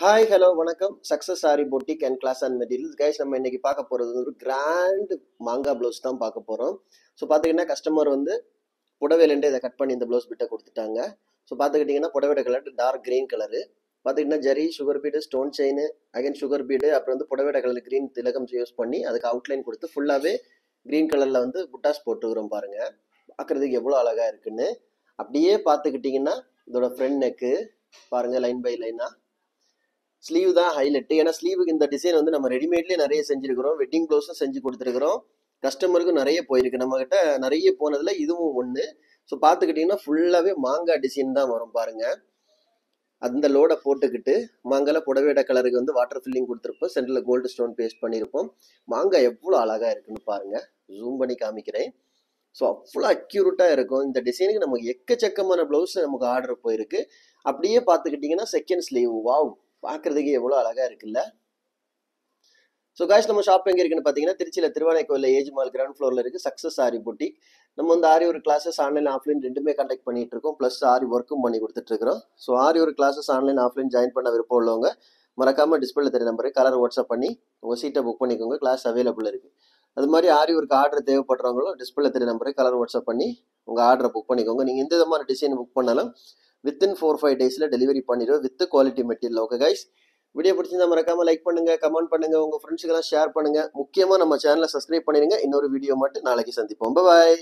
Hi hello வணக்கம் success sari boutique and class and materials guys. நம்ம இன்னைக்கு பார்க்க போகிறது ஒரு கிராண்ட் மாங்கா ப்ளவுஸ் தான் பார்க்க போகிறோம். ஸோ பார்த்துக்கிட்டிங்கன்னா கஸ்டமர் வந்து புடவையிலேருந்து இதை கட் பண்ணி இந்த ப்ளவுஸ் பிட்டை கொடுத்துட்டாங்க. ஸோ பார்த்துக்கிட்டிங்கன்னா புடவையோட கலர் டார்க் க்ரீன் கலரு. பார்த்துக்கிட்டிங்கன்னா zari sugar bead stone chain again sugar bead அப்புறம் வந்து புடவையோட கலர் க்ரீன் திலகம் யூஸ் பண்ணி அதுக்கு அவுட்லைன் கொடுத்து ஃபுல்லாகவே க்ரீன் கலரில் வந்து புட்டாஸ் போட்டுக்கிறோம் பாருங்கள். பார்க்குறதுக்கு எவ்வளோ அழகாக இருக்குன்னு. அப்படியே பார்த்துக்கிட்டிங்கன்னா இதோட ஃப்ரண்ட் நெக்கு பாருங்கள் லைன் பை லைனாக. ஸ்லீவ் தான் ஹைலைட். ஏன்னா ஸ்லீவுக்கு இந்த டிசைன் வந்து நம்ம ரெடிமேட்லேயே நிறைய செஞ்சுருக்கிறோம். வெட்டிங் ப்ளவுஸும் செஞ்சு கொடுத்துருக்குறோம். கஸ்டமருக்கும் நிறைய போயிருக்கு. நம்மகிட்ட நிறைய போனதில் இதுவும் ஒன்று. ஸோ பார்த்துக்கிட்டிங்கன்னா ஃபுல்லாகவே மாங்காய் டிசைன் தான் வரும் பாருங்கள். அந்த லோடை போட்டுக்கிட்டு மாங்காயில் புடவையோட கலருக்கு வந்து வாட்டர் ஃபில்லிங் கொடுத்துருப்போம். சென்டரில் கோல்டு ஸ்டோன் பேஸ்ட் பண்ணியிருப்போம். மாங்காய் எவ்வளோ அழகாக இருக்குன்னு பாருங்கள். ஜூம் பண்ணி காமிக்கிறேன். ஸோ அவ்வளோ அக்யூரேட்டாக இருக்கும். இந்த டிசைனுக்கு நமக்கு எக்கச்சக்கமான ப்ளவுஸ் நமக்கு ஆர்டர் போயிருக்கு. அப்படியே பார்த்துக்கிட்டிங்கன்னா செகண்ட் ஸ்லீவ் வாவ், பார்க்குறதுக்கு எவ்வளோ அழகாக இருக்குல்ல. ஸோ காய்ஸ், நம்ம ஷாப் எங்கே இருக்குன்னு பார்த்தீங்கன்னா திருச்சியில் திருவானைக்கோயில் ஏஜ் மால் கிரவுண்ட் ஃப்ளோரில் இருக்குது சக்ஸஸ் ஆரி பொட்டிக். நம்ம வந்து ஆரி ஒரு கிளாஸஸ் ஆன்லைன் ஆஃப்லைன் ரெண்டுமே கண்டக்ட் பண்ணிட்டு இருக்கோம். ப்ளஸ் ஆரி ஒர்க்கும் பண்ணி கொடுத்துட்ருக்கோம். ஸோ ஆரி ஒரு கிளாஸஸ் ஆன்லைன் ஆஃப்லைன் ஜாயின் பண்ண விருப்பம் உள்ளவங்க மறக்காமல் டிஸ்பிளே தெரிய நம்பருக்கு கலர் வாட்ஸ்அப் பண்ணி உங்கள் சீட்டை புக் பண்ணிக்கோங்க. கிளாஸ் அவைலபிள் இருக்குது. அது மாதிரி ஆரி ஒர்க்கு ஆர்டர் தேவைப்படுறவங்களும் டிஸ்பிளே தெரிய நம்பருக்கு கலர் வாட்ஸ்அப் பண்ணி உங்கள் ஆர்டரை புக் பண்ணிக்கோங்க. நீங்கள் எந்த விதமான டிசைன் புக் பண்ணாலும் வித்தின் 4-5 டேஸில் டெலிவரி பண்ணிடுவோம் with quality material. Okay guys, video பிடிச்சிருந்தா மறக்காம லைக் பண்ணுங்க, கமெண்ட் பண்ணுங்க, உங்க ஃப்ரெண்ட்ஸுக்கெல்லாம் ஷேர் பண்ணுங்க. முக்கியமா நம்ம சேனலை சப்ஸ்கிரைப் பண்ணிடுங்க. இன்னொரு வீடியோ மட்டும் நாளைக்கு சந்திப்போம். பாய்.